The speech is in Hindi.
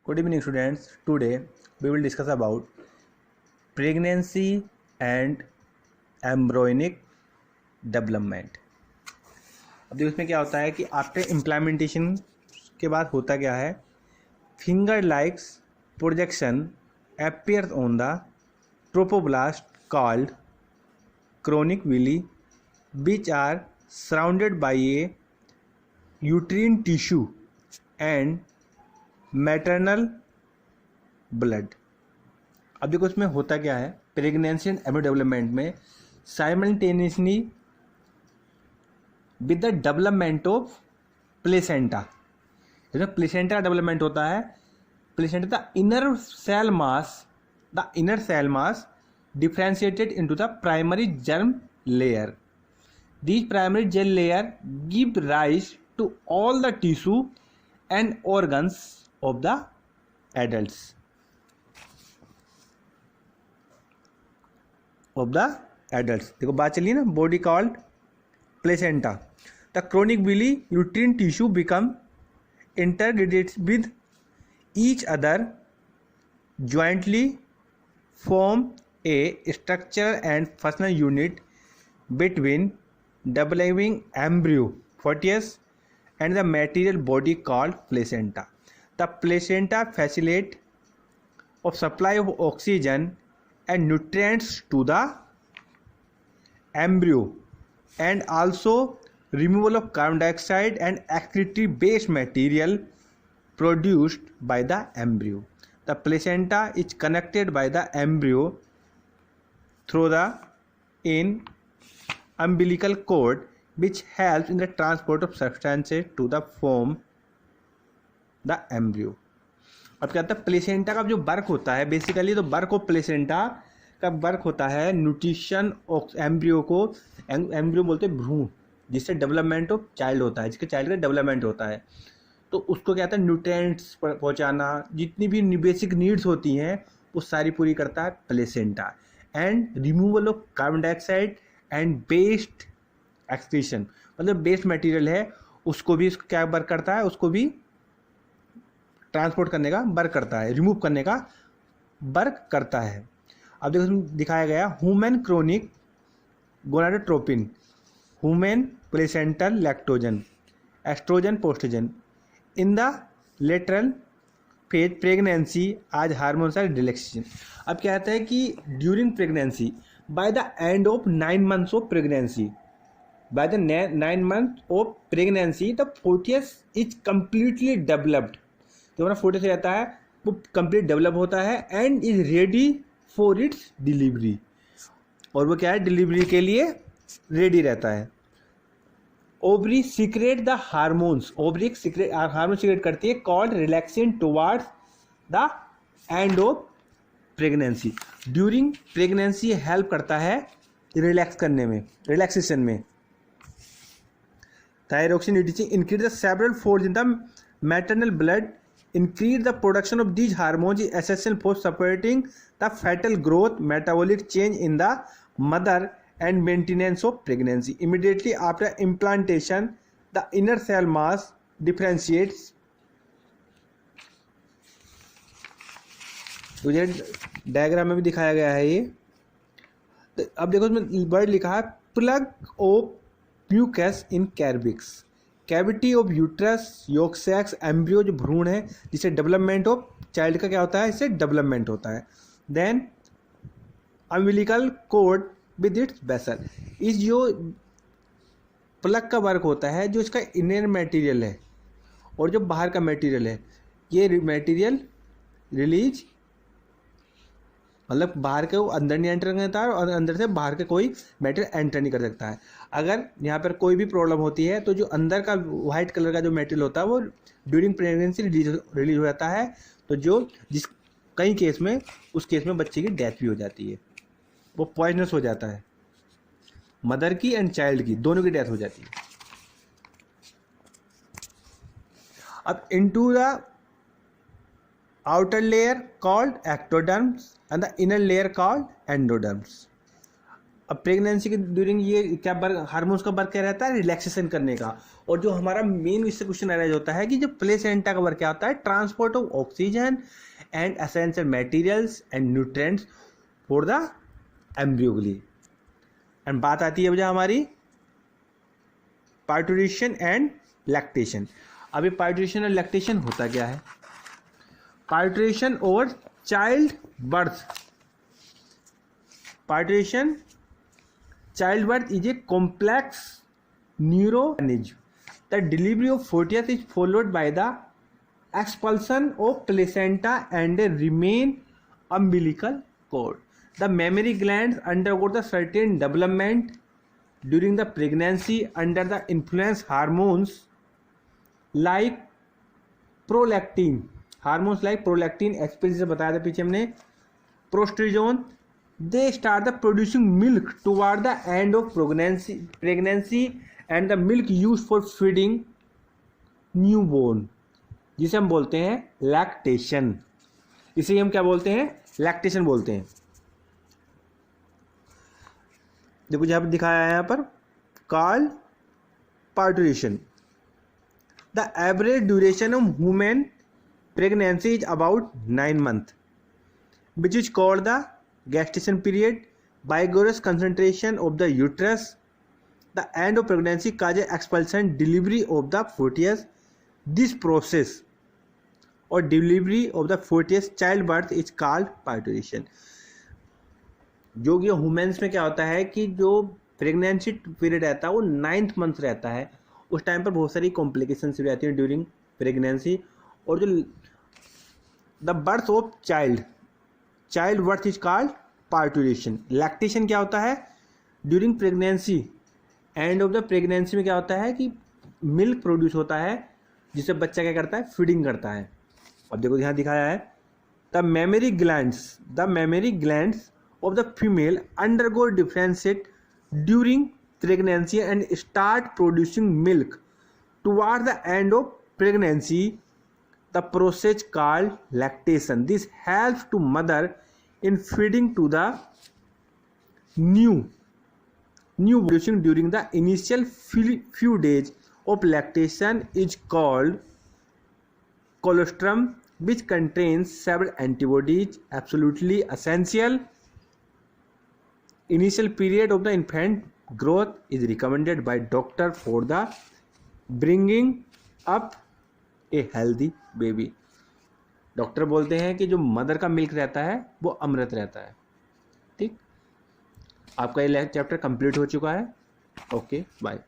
Good evening, students. Today we will discuss about pregnancy and embryonic development. अब देखो इसमें क्या होता है कि आफ्टर इम्प्लीमेंटेशन के बाद होता क्या है, finger likes projection appears on the trophoblast called chronic villi, which are surrounded by a uterine tissue and maternal blood. अब देखो इसमें होता क्या है, प्रेगनेंसी एंड एम्ब्रियो डेवलपमेंट में simultaneously with the development of placenta. जैसे प्लेसेंटा का डेवलपमेंट होता है, placenta the inner cell mass differentiated into the primary germ layer. This primary germ layer give rise to all the tissue and organs of the adults. देखो बात चलिए ना, body called placenta. The chronic villi uterine tissue become integrated with each other jointly form a structure and functional unit between developing embryo fetus and the material body called placenta. The placenta facilitates of supply of oxygen and nutrients to the embryo and also removal of carbon dioxide and excretory waste material produced by the embryo. The placenta is connected by the embryo through the umbilical cord, which helps in the transport of substances to the form the embryo. अब क्या होता है, प्लेसेंटा का जो वर्क होता है बेसिकली, तो वर्क ऑफ प्लेसेंटा का वर्क होता है न्यूट्रिशन ऑफ एम्ब्रियो को. एम्ब्रियो बोलते हैं भ्रूण, जिससे डेवलपमेंट ऑफ चाइल्ड होता है, जिसके चाइल्ड का डेवलपमेंट होता है. तो उसको क्या होता है, न्यूट्रिएंट्स पहुंचाना, जितनी भी बेसिक नीड्स होती हैं वो सारी पूरी करता है placenta. And removal of carbon dioxide and waste excretion, मतलब वेस्ट मटेरियल है उसको भी क्या वर्क करता है, उसको भी ट्रांसपोर्ट करने का वर्क करता है, रिमूव करने का वर्क करता है. अब देखो इसमें दिखाया गया human chorionic gonadotropin, human placental lactogen, estrogen progesterone in the lateral phase pregnancy आज हार्मोन्स आर रिलैक्सेशन. अब क्या आता है कि during pregnancy by the end of 9 months of pregnancy, by the 9 months of pregnancy the foetus is completely developed. जो हमारा फोटो से रहता है वो कंप्लीट डेवलप होता है and is ready for its delivery. और वो क्या है, डिलीवरी के लिए रेडी रहता है. Ovary secret the hormones, ovary hormone secrete करती है called relaxin towards the end of pregnancy. During pregnancy help करता है रिलैक्स करने में, रिलैक्सेशन में. Thyroxine increase the several folds in the maternal blood, increase the production of these hormones is essential for supporting the fetal growth, metabolic change in the mother and maintenance of pregnancy. Immediately after implantation the inner cell mass differentiates. तो ये डायग्राम में भी दिखाया गया है ये. अब देखो इसमें वर्ड लिखा है plug of mucus in cervix, cavity of uterus, yolk sacs, embryo जो भ्रूण है जिससे डेवलपमेंट ऑफ चाइल्ड का क्या होता है, इससे डेवलपमेंट होता है. Then umbilical cord with its vessel, इस जो प्लग का वर्क होता है, जो इसका इनर मटेरियल है और जो बाहर का मटेरियल है, ये मटेरियल रिलीज, मतलब बाहर के वो अंदर नहीं एंटर करता है और अंदर से बाहर के कोई मैटर एंटर नहीं कर सकता है. अगर यहाँ पर कोई भी प्रॉब्लम होती है तो जो अंदर का वाइट कलर का जो मटेरियल होता है वो ड्यूरिंग प्रेगनेंसी रिलीज हो जाता है. तो जो जिस कई केस में, उस केस में बच्चे की डेथ भी हो जाती है, वो पॉइजनस हो जाता है, मदर की एंड चाइल्ड की, दोनों की डेथ हो जाती है. अब into the outer layer called ectoderms and the inner layer called endoderms. अब प्रेगनेंसी के ड्यूरिंग ये क्या वर्क, हार्मोन्स का वर्क क्या रहता है, रिलैक्सेशन करने का। और जो हमारा मेन इससे क्वेश्चन अराइज होता है कि जो प्लेसेंटा का वर्क क्या होता है, transport of oxygen and essential materials and nutrients for the embryo के लिए। एंड बात आती है वजह हमारी पार्टुरेशन एंड लैक्टेशन। अभी पार्टुरेशन और लैक्टेशन होता क्या है? पार्टुरेशन और child birth, parturition child birth is a complex neuronism. The delivery of foetus is followed by the expulsion of placenta and a remain umbilical cord. The mammary glands undergo the certain development during the pregnancy under the influence hormones like prolactin, experience से बताया था पीछे हमने, प्रोस्टेजोन। They start the producing milk toward the end of pregnancy and the milk used for feeding newborn, जिसे हम बोलते हैं लैक्टेशन। इसे हम क्या बोलते हैं? लैक्टेशन बोलते हैं। देखो जहां पर दिखाया है यहाँ पर called parturition. The average duration of human pregnancy is about 9 months, which is called the gestation period. Vigorous concentration of the uterus, the end of pregnancy causes expulsion, delivery of the fetus. This process or delivery of the fetus, childbirth is called parturition. जो कि ह्यूमन्स में क्या होता है कि जो प्रेगनेंसी पीरियड रहता है वो 9th month रहता है। उस टाइम पर बहुत सारी कॉम्प्लिकेशंस भी रहती हैं ड्यूरिंग प्रेगनेंसी। और जो the birth of child birth is called parturition. Lactation क्या होता है? During pregnancy, end of the pregnancy में क्या होता है कि मिल्क प्रोड्यूस होता है जिससे बच्चा क्या करता है, फीडिंग करता है। अब देखो यहाँ दिखाया है the mammary glands of the female undergo differentiate during pregnancy and start producing milk toward the end of pregnancy, the process called lactation. This helps to mother in feeding to the new producing. During the initial few days of lactation is called colostrum, which contains several antibodies, absolutely essential. Initial period of the infant growth is recommended by doctor for the bringing up a healthy baby. Doctor बोलते हैं कि जो मदर का मिल्क रहता है वो अमृत रहता है। ठीक, आपका ये चैप्टर कंप्लीट हो चुका है। Okay bye.